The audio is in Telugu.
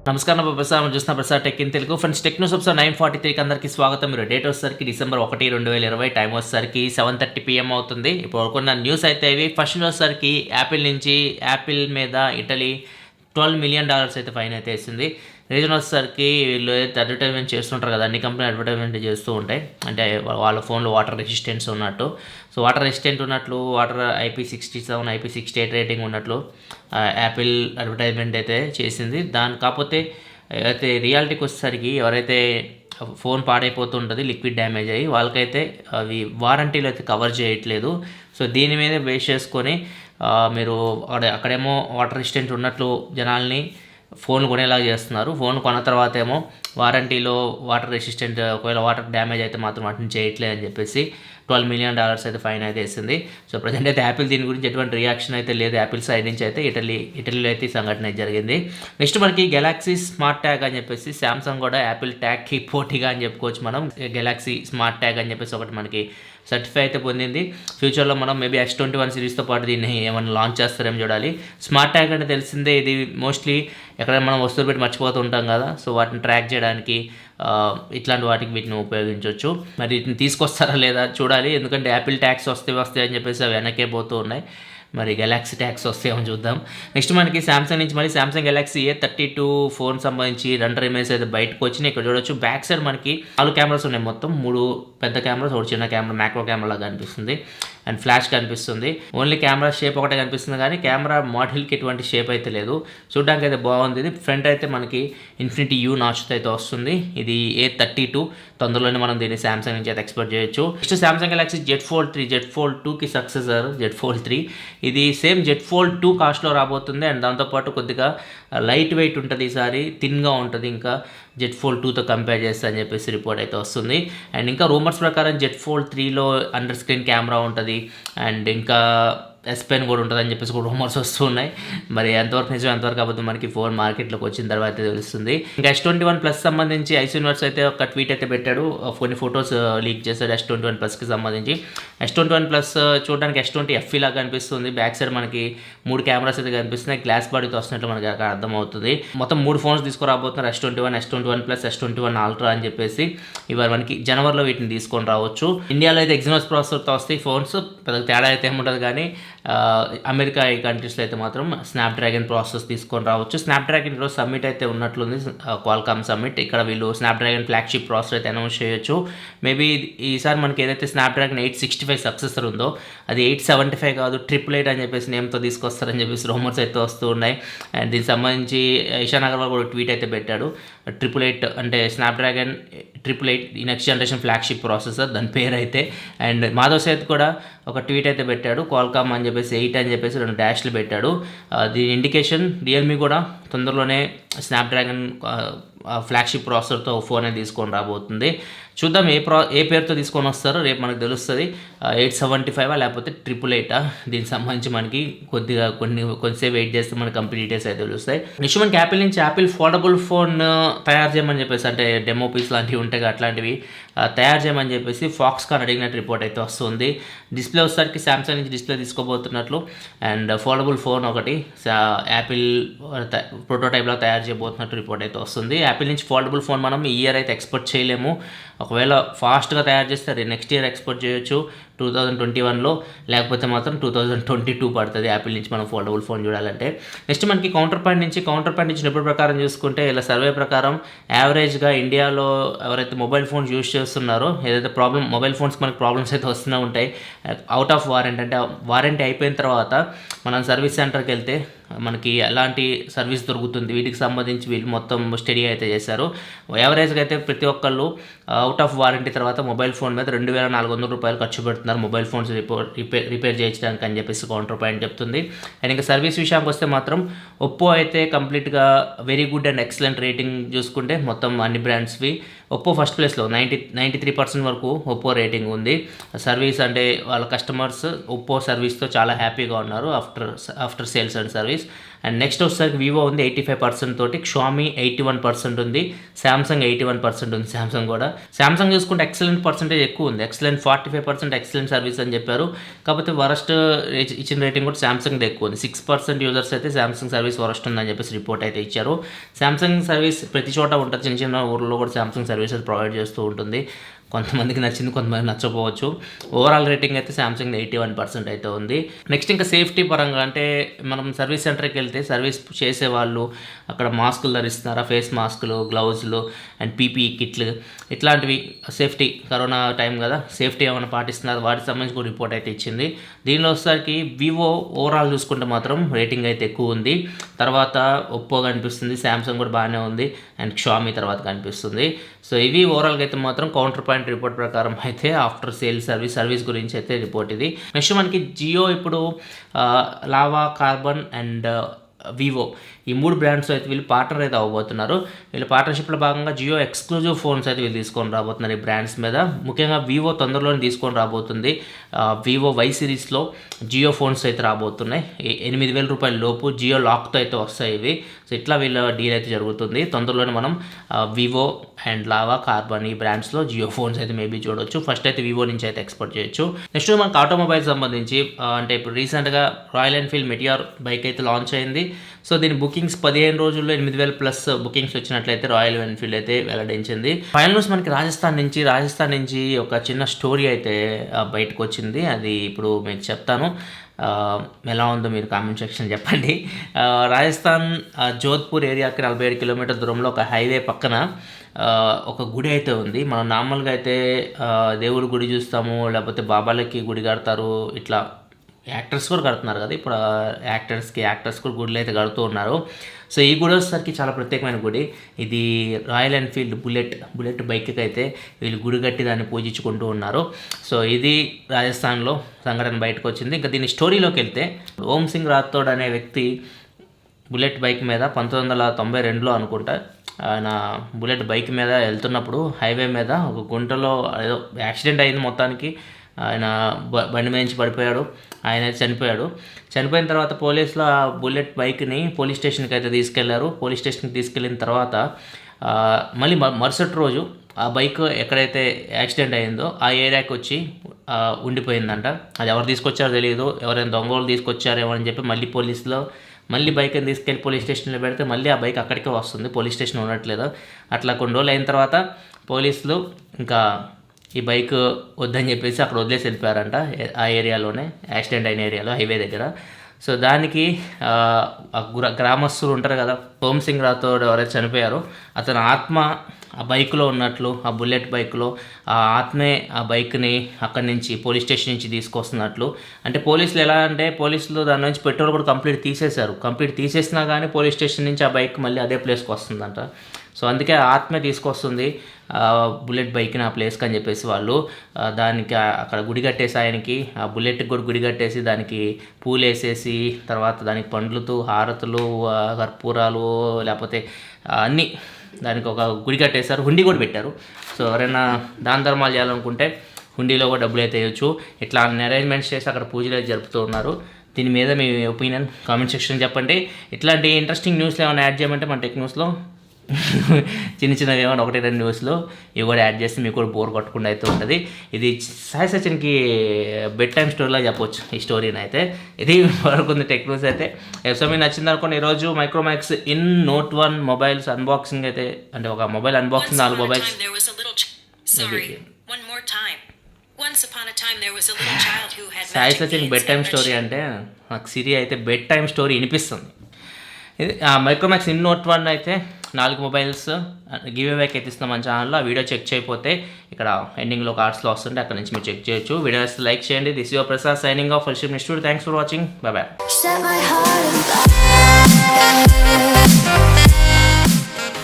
నమస్కారం ప్రసాద్ చూస్తున్న Prasad tech in Telugu friends. Tech news episode 943కి అందరికీ స్వాగతం. మీరు డేట్ వచ్చేసరికి December 1, 2020, టైం వచ్చేసరికి 7:30 PM అవుతుంది. ఇప్పుడు కొన్ని న్యూస్ అయితే ఇవి. ఫస్ట్ న్యూస్ వచ్చేసరికి యాపిల్ మీద ఇటలీ $12 million అయితే ఫైన్ అయితే వేసింది. రీజన్ వచ్చేసరికి వీళ్ళు అడ్వర్టైజ్మెంట్ చేస్తుంటారు కదా, అన్ని కంపెనీ అడ్వర్టైజ్మెంట్ చేస్తూ ఉంటాయి. అంటే వాళ్ళ ఫోన్లో వాటర్ రెసిస్టెన్స్ ఉన్నట్టు, సో వాటర్ రెసిస్టెంట్ ఉన్నట్లు, వాటర్ IP67, IP68 రేటింగ్ ఉన్నట్లు యాపిల్ అడ్వర్టైజ్మెంట్ అయితే చేసింది. కాకపోతే అయితే రియాలిటీకి వచ్చేసరికి ఎవరైతే ఫోన్ పాడైపోతుంటుంది లిక్విడ్ డ్యామేజ్ అయ్యి, వాళ్ళకైతే అవి వారంటీలు అయితే కవర్ చేయట్లేదు. సో దీని మీద బేస్ చేసుకొని మీరు అక్కడేమో వాటర్ రెసిస్టెంట్ ఉన్నట్లు జనాల్ని ఫోన్ కొనేలా చేస్తున్నారు. ఫోన్ కొన్న తర్వాత ఏమో వారంటీలో వాటర్ రెసిస్టెంట్, ఒకవేళ వాటర్ డ్యామేజ్ అయితే మాత్రం వాటిని చేయట్లేదు అని చెప్పేసి $12 million అయితే ఫైన్ అయితే వేసింది. సో ప్రజెంట్ అయితే యాపిల్ దీని గురించి ఎటువంటి రియాక్షన్ అయితే లేదు. యాపిల్ సైడ్ నుంచి అయితే ఇటలీలో అయితే ఈ సంఘటన అయితే జరిగింది. నెక్స్ట్ మనకి గెలాక్సీ స్మార్ట్ ట్యాగ్ అని చెప్పేసి శాంసంగ్ కూడా యాపిల్ ట్యాగ్కి పోటీగా అని చెప్పుకోవచ్చు. మనం గెలాక్సీ స్మార్ట్ ట్యాగ్ అని చెప్పేసి ఒకటి మనకి సర్టిఫై అయితే పొందింది. ఫ్యూచర్లో మనం మేబీ S21 సిరీస్తో పాటు దీన్ని ఏమైనా లాంచ్ చేస్తారేమో చూడాలి. స్మార్ట్ ట్యాగ్ అంటే తెలిసిందే, ఇది మోస్ట్లీ ఎక్కడైనా మనం వస్తువులు పెట్టి మర్చిపోతూ ఉంటాం కదా, సో వాటిని ట్రాక్ చేయడానికి ఇట్లాంటి వాటికి వీటిని ఉపయోగించవచ్చు. మరి వీటిని తీసుకొస్తారా లేదా చూడాలి, ఎందుకంటే యాపిల్ ట్యాక్స్ వస్తాయి అని చెప్పేసి అవి వెనకే పోతూ ఉన్నాయి. మరి గెలాక్సీ ట్యాక్స్ వస్తాయేమో చూద్దాం. నెక్స్ట్ మనకి శాంసంగ్ నుంచి మరి శాంసంగ్ గెలాక్సీ A32 ఫోన్ సంబంధించి రెండర్ ఇమేజ్ అయితే బయటకు వచ్చినాయి. ఇక్కడ చూడొచ్చు, బ్యాక్ సైడ్ మనకి 4 కెమెరాస్ ఉన్నాయి. మొత్తం 3 పెద్ద కెమెరాస్, ఒక చిన్న కెమెరా, మ్యాక్రో కెమెరా లాగా కనిపిస్తుంది, అండ్ ఫ్లాష్ కనిపిస్తుంది. ఓన్లీ కెమెరా షేప్ ఒకటే కనిపిస్తుంది కానీ కెమెరా మోడల్కి ఎటువంటి షేప్ అయితే లేదు. చూడడానికి అయితే బాగుంది. ఇది ఫ్రంట్ అయితే మనకి ఇన్ఫినిటీ U నాచ్తో అయితే వస్తుంది. ఇది A32, తొందరలోనే మనం దీన్ని శాంసంగ్ నుంచి అయితే ఎక్స్పెక్ట్ చేయొచ్చు. Next Samsung Galaxy Z Fold 2కి సక్సెసర్ Z Fold 3. ఇది సేమ్ Z Fold 2 కాస్ట్లో రాబోతుంది, అండ్ దాంతోపాటు కొద్దిగా లైట్ వెయిట్ ఉంటుంది, ఈసారి థిన్గా ఉంటుంది ఇంకా Z Fold 2తో కంపేర్ చేస్తా అని చెప్పేసి రిపోర్ట్ అయితే వస్తుంది. అండ్ ఇంకా రూమర్స్ ప్రకారం Z Fold 3లో అండర్ స్క్రీన్ కెమెరా ఉంటుంది, అండ్ ఇంకా S Pen కూడా ఉంటుందని చెప్పేసి కూడా రూమర్స్ వస్తున్నాయి. మరి ఎంతవరకు నిజం ఎంతవరకు కాకపోతే మనకి ఫోన్ మార్కెట్లోకి వచ్చిన తర్వాత తెలుస్తుంది. ఇంకా S21 సంబంధించి ఐసీనివర్స్ అయితే ఒక ట్వీట్ అయితే పెట్టాడు, కొన్ని ఫోటోస్ లీక్ చేశాడు S21 సంబంధించి. S21 చూడడానికి S20 లాగా కనిపిస్తుంది. బ్యాక్ సైడ్ మనకి 3 కెమెరాస్ అయితే కనిపిస్తున్నాయి, గ్లాస్ బాడీతో వస్తున్నట్లు మనకి అక్కడ అర్థమవుతుంది. మొత్తం 3 ఫోన్స్ తీసుకురాబోతున్నారు, S21 S21 Ultra అని చెప్పేసి. ఇవాళ మనకి జనవరిలో వీటిని తీసుకొని రావచ్చు. ఇండియాలో అయితే ఎగ్జినోస్ ప్రాసెసర్తో వస్తాయి ఫోన్స్, పెద్ద తేడా అయితే ఏముంటుంది కానీ అమెరికా ఈ కంట్రీస్లో అయితే మాత్రం స్నాప్డ్రాగన్ ప్రాసెస్ తీసుకొని రావచ్చు. స్నాప్డ్రాగన్ ఈరోజు సమ్మిట్ అయితే ఉన్నట్లుంది, క్వాల్కామ్ సమ్మిట్. ఇక్కడ వీళ్ళు స్నాప్డ్రాగన్ ఫ్లాగ్షిప్ ప్రాసెసర్ అయితే అనౌన్స్ చేయొచ్చు. మేబీ ఈసారి మనకి ఏదైతే స్నాప్డ్రాగన్ 865 సక్సెసర్ ఉందో అది 875 కాదు, 888 అని చెప్పేసి నేమ్తో తీసుకొస్తారని చెప్పేసి రూమర్స్ అయితే వస్తూ ఉన్నాయి. అండ్ దీనికి సంబంధించి ఇషాన్ అగర్వాల్ కూడా ట్వీట్ అయితే పెట్టాడు. 888 అంటే స్నాప్డ్రాగన్ 888 ఈ నెక్స్ట్ జనరేషన్ ఫ్లాగ్షిప్ ప్రాసెసర్ దాని పేరు అయితే. అండ్ మాధవ్ సేత్ కూడా ఒక ట్వీట్ అయితే పెట్టాడు, క్వాల్కామ్ అని చెప్పేసి 8 అని చెప్పేసి 2 డాష్లు పెట్టాడు. దీని ఇండికేషన్ రియల్మీ కూడా తొందరలోనే స్నాప్డ్రాగన్ ఫ్లాగ్షిప్ ప్రాసెసర్తో ఫోన్ అనేది తీసుకొని రాబోతుంది. చూద్దాం ఏ పేరుతో తీసుకొని వస్తారో రేపు మనకు తెలుస్తుంది. 875 లేకపోతే 888. దీనికి సంబంధించి మనకి కొద్దిసేపు వెయిట్ చేస్తే మనకి కంపెనీ డీటెయిల్స్ అయితే తెలుస్తాయి. నెక్స్ట్ మనకి యాపిల్ నుంచి యాపిల్ ఫోల్డబుల్ ఫోన్ తయారు చేయమని చెప్పేసి, అంటే డెమో పీస్ లాంటివి ఉంటాయి అట్లాంటివి తయారు చేయమని చెప్పేసి ఫాక్స్కాన్ అడిగినట్టు రిపోర్ట్ అయితే వస్తుంది. డిస్ప్లే వచ్చేసరికి శాంసంగ్ నుంచి డిస్ప్లే తీసుకోబోతున్నట్లు, అండ్ ఫోల్డబుల్ ఫోన్ ఒకటి యాపిల్ ప్రోటోటైప్లో తయారు చేయబోతున్నట్టు రిపోర్ట్ అయితే వస్తుంది. యాపిల్ నుంచి ఫోల్డబుల్ ఫోన్ మనం ఈ ఇయర్ అయితే ఎక్స్పెక్ట్ చేయలేము. ఒకవేళ ఫాస్ట్గా తయారు చేస్తే అది నెక్స్ట్ ఇయర్ ఎక్స్పోర్ట్ చేయొచ్చు 2021లో, లేకపోతే మాత్రం 2022 పడుతుంది యాపిల్ నుంచి మనం ఫోల్డబుల్ ఫోన్ చూడాలంటే. నెక్స్ట్ మనకి కౌంటర్ పాయింట్ నుంచి నిపుణుల ప్రకారం చూసుకుంటే, ఇలా సర్వే ప్రకారం యావరేజ్గా ఇండియాలో ఎవరైతే మొబైల్ ఫోన్స్ యూజ్ చేస్తున్నారో, ఏదైతే మొబైల్ ఫోన్స్ మనకి ప్రాబ్లమ్స్ అయితే వస్తూనే ఉంటాయి అవుట్ ఆఫ్ వారంటీ, అంటే వారంటీ అయిపోయిన తర్వాత మనం సర్వీస్ సెంటర్కి వెళ్తే మనకి ఎలాంటి సర్వీస్ దొరుకుతుంది, వీటికి సంబంధించి వీళ్ళు మొత్తం స్టడీ అయితే చేశారు. యావరేజ్గా అయితే ప్రతి ఒక్కళ్ళు అవుట్ ఆఫ్ వారంటీ తర్వాత మొబైల్ ఫోన్ మీద $2,400 ఖర్చు పెడుతున్నారు మొబైల్ ఫోన్స్ రిపేర్ చేయించడానికి అని చెప్పేసి కౌంటర్ పాయింట్ చెప్తుంది. అండ్ ఇంకా సర్వీస్ విషయానికి వస్తే మాత్రం ఒప్పో అయితే కంప్లీట్గా very good and excellent rating చూసుకుంటే మొత్తం అన్ని బ్రాండ్స్వి. ఒప్పో ఫస్ట్ ప్లేస్లో 93% వరకు ఒప్పో రేటింగ్ ఉంది. సర్వీస్ అంటే వాళ్ళ కస్టమర్స్ ఒప్పో సర్వీస్తో చాలా హ్యాపీగా ఉన్నారు after sales and service. And next వచ్చేసరికి వివో ఉంది 85% తోటి, షామీ 81% ఉంది, శాంసంగ్ 81% ఉంది. శాంసంగ్ కూడా శాంసంగ్ చూసుకుంటే ఎక్సలెంట్ పర్సెంటేజ్ ఎక్కువ ఉంది, ఎక్సలెంట్ 45% ఎక్సలెంట్ సర్వీస్ అని చెప్పారు. కాకపోతే వరస్ట్ ఇచ్చిన రేటింగ్ కూడా శాంసంగ్ ఎక్కువ ఉంది. 6% యూజర్స్ అయితే శాంసంగ్ సర్వీస్ వరస్ట్ ఉందని చెప్పేసి రిపోర్ట్ అయితే ఇచ్చారు. శాంసంగ్ సర్వీస్ ప్రతి చోట ఉంటుంది, చిన్న చిన్న ఊర్లో కూడా శాంసంగ్ సర్వీసెస్ ప్రొవైడ్ చేస్తూ ఉంటుంది. కొంతమందికి నచ్చింది, కొంతమంది నచ్చకపోవచ్చు. ఓవరాల్ రేటింగ్ అయితే శాంసంగ్ 81% అయితే ఉంది. నెక్స్ట్ ఇంకా సేఫ్టీ పరంగా అంటే మనం సర్వీస్ సెంటర్కి వెళ్తే సర్వీస్ చేసేవాళ్ళు అక్కడ మాస్కులు ధరిస్తున్నారా, ఫేస్ మాస్కులు, గ్లౌజులు అండ్ పీపీ కిట్లు ఇట్లాంటివి సేఫ్టీ, కరోనా టైం కదా, సేఫ్టీ ఏమైనా పాటిస్తున్నారు వాటికి సంబంధించి కూడా రిపోర్ట్ అయితే ఇచ్చింది. దీనిలో వచ్చేసరికి వివో ఓవరాల్ చూసుకుంటే మాత్రం రేటింగ్ అయితే ఎక్కువ ఉంది, తర్వాత ఒప్పో కనిపిస్తుంది, శాంసంగ్ కూడా బాగానే ఉంది అండ్ షామీ తర్వాత కనిపిస్తుంది. సో ఇవి ఓవరాల్గా అయితే మాత్రం కౌంటర్ పాయింట్ రిపోర్ట్ ప్రకారం అయితే ఆఫ్టర్ సేల్ సర్వీస్ గురించి అయితే రిపోర్ట్ ఇది. నెక్స్ట్ మనకి జియో ఇప్పుడు లావా, కార్బన్ అండ్ వివో ఈ 3 బ్రాండ్స్ అయితే వీళ్ళు పార్ట్నర్ అయితే అవ్వబోతున్నారు. వీళ్ళ పార్ట్నర్షిప్లో భాగంగా జియో ఎక్స్క్లూజివ్ ఫోన్స్ అయితే వీళ్ళు తీసుకొని రాబోతున్నారు ఈ బ్రాండ్స్ మీద. ముఖ్యంగా వివో తొందరలోనే తీసుకొని రాబోతుంది. వివో వై సిరీస్లో జియో ఫోన్స్ అయితే రాబోతున్నాయి. 8,000 రూపాయల లోపు జియో లాక్తో అయితే వస్తాయి ఇవి. సో ఇట్లా వీళ్ళ డీల్ అయితే జరుగుతుంది. తొందరలోనే మనం వివో అండ్ లావా, కార్బన్ ఈ బ్రాండ్స్లో జియో ఫోన్స్ అయితే మేబీ చూడవచ్చు. ఫస్ట్ అయితే వివో నుంచి అయితే ఎక్స్పోర్ట్ చేయొచ్చు. నెక్స్ట్ మనకు ఆటోమొబైల్ సంబంధించి అంటే ఇప్పుడు రీసెంట్గా రాయల్ ఎన్ఫీల్డ్ మెటియార్ బైక్ అయితే లాంచ్ అయింది. సో దీని బుకింగ్స్ 15 రోజుల్లో 8,000+ బుకింగ్స్ వచ్చినట్లయితే రాయల్ ఎన్ఫీల్డ్ అయితే వెల్లడించింది. ఫైనల్ న్యూస్ మనకి రాజస్థాన్ నుంచి ఒక చిన్న స్టోరీ అయితే బయటకు వచ్చింది. అది ఇప్పుడు మీకు చెప్తాను, ఎలా ఉందో మీరు కామెంట్ సెక్షన్ చెప్పండి. రాజస్థాన్ జోధ్పూర్ ఏరియాకి 47 కిలోమీటర్ల దూరంలో ఒక హైవే పక్కన ఒక గుడి అయితే ఉంది. మనం నార్మల్గా అయితే దేవుడి గుడి చూస్తాము, లేకపోతే బాబాలకి గుడి కడతారు, ఇట్లా యాక్టర్స్ కూడా కడుతున్నారు కదా, ఇప్పుడు యాక్టర్స్ కూడా గుడిలో అయితే కడుతూ ఉన్నారు. సో ఈ గుడి వచ్చేసరికి చాలా ప్రత్యేకమైన గుడి. ఇది రాయల్ ఎన్ఫీల్డ్ బుల్లెట్ బైక్కి అయితే వీళ్ళు గుడి కట్టి దాన్ని పూజించుకుంటూ ఉన్నారు. సో ఇది రాజస్థాన్లో సంఘటన బయటకు వచ్చింది. ఇంకా దీని స్టోరీలోకి వెళ్తే ఓం సింగ్ రాథోడ్ అనే వ్యక్తి బుల్లెట్ బైక్ మీద 1992లో అనుకుంటా ఆయన బుల్లెట్ బైక్ మీద వెళ్తున్నప్పుడు హైవే మీద ఒక గుంటలో ఏదో యాక్సిడెంట్ అయింది. మొత్తానికి ఆయన బండి మీద పడిపోయాడు, ఆయన చనిపోయాడు. చనిపోయిన తర్వాత పోలీసులు ఆ బుల్లెట్ బైక్ని పోలీస్ స్టేషన్కి అయితే తీసుకెళ్లారు. పోలీస్ స్టేషన్కి తీసుకెళ్ళిన తర్వాత మళ్ళీ మరుసటి రోజు ఆ బైక్ ఎక్కడైతే యాక్సిడెంట్ అయిందో ఆ ఏరియాకి వచ్చి ఉండిపోయిందంట. అది ఎవరు తీసుకొచ్చారో తెలియదు, ఎవరైనా దొంగలు తీసుకొచ్చారేమో అని చెప్పి మళ్ళీ పోలీసులో బైక్ని తీసుకెళ్ళి పోలీస్ స్టేషన్లో పెడితే మళ్ళీ ఆ బైక్ అక్కడికే వస్తుంది, పోలీస్ స్టేషన్ ఉండట్లేదు. అట్లా కొన్ని రోజులు అయిన తర్వాత పోలీసులు ఇంకా ఈ బైక్ వద్దని చెప్పేసి అక్కడ వదిలేసి వెళ్ళిపోయారంట, ఆ ఏరియాలోనే యాక్సిడెంట్ అయిన ఏరియాలో హైవే దగ్గర. సో దానికి గ్రామస్తులు ఉంటారు కదా, ఓం సింగ్ రాథోడ్ ఎవరైతే చనిపోయారో అతని ఆత్మ ఆ బైక్లో ఉన్నట్లు, ఆ బుల్లెట్ బైక్లో ఆ ఆత్మే ఆ బైక్ని అక్కడి నుంచి పోలీస్ స్టేషన్ నుంచి తీసుకొస్తున్నట్లు. అంటే పోలీసులు దాని నుంచి పెట్రోల్ కూడా కంప్లీట్ తీసేసినా కానీ పోలీస్ స్టేషన్ నుంచి ఆ బైక్ మళ్ళీ అదే ప్లేస్కి వస్తుందంట. సో అందుకే ఆత్మే తీసుకొస్తుంది బుల్లెట్ బైక్ని ఆ ప్లేస్కి అని చెప్పేసి వాళ్ళు దానికి అక్కడ గుడి కట్టేసి ఆయనకి ఆ బుల్లెట్కి కూడా గుడి కట్టేసి దానికి పూలు వేసేసి తర్వాత దానికి పండ్లతో హారతులు, కర్పూరాలు లేకపోతే అన్నీ దానికి ఒక గుడి కట్టేశారు, హుండీ కూడా పెట్టారు. సో ఎవరైనా దాన ధర్మాలు చేయాలనుకుంటే హుండీలో కూడా డబ్బులు అయితే వేయచ్చు. ఇట్లా అన్ని అరేంజ్మెంట్స్ చేసి అక్కడ పూజలు అయితే జరుపుతూ ఉన్నారు. దీని మీద మీ ఒపీనియన్ కామెంట్ సెక్షన్ చెప్పండి. ఇట్లాంటి ఇంట్రెస్టింగ్ న్యూస్లు ఏమైనా యాడ్ చేయమంటే మన టెక్ న్యూస్లో చిన్నవి ఏమైనా 1-2 న్యూస్లో ఇవి కూడా యాడ్ చేస్తే మీకు కూడా బోర్ కొట్టకుండా అయితే ఉంటుంది. ఇది సాయి సచిన్కి బెడ్ టైమ్ స్టోరీలా చెప్పవచ్చు ఈ స్టోరీని అయితే. ఇది వరకు ఉంది టెక్ న్యూస్ అయితే. మీకు నచ్చింది అనుకోండి. ఈరోజు Micromax in note 1 mobiles unboxing అయితే, అంటే ఒక mobile unboxing 4 mobiles. Sai Sachin bed time story అంటే నాకు సిరి అయితే బెడ్ టైమ్ స్టోరీ వినిపిస్తుంది. ఇది మైక్రోమాక్స్ ఇన్ నోట్ 1 అయితే 4 మొబైల్స్ గివ్ అవేకి అయితే ఇస్తాం మన ఛానల్లో. ఆ వీడియో చెక్ చేయకపోతే ఇక్కడ ఎండింగ్లో కార్డ్స్లో వస్తుంటే అక్కడ నుంచి మీరు చెక్ చేయొచ్చు. వీడియో వస్తే లైక్ చేయండి. This your Prasad signing off. Next video. Thanks for watching. By by.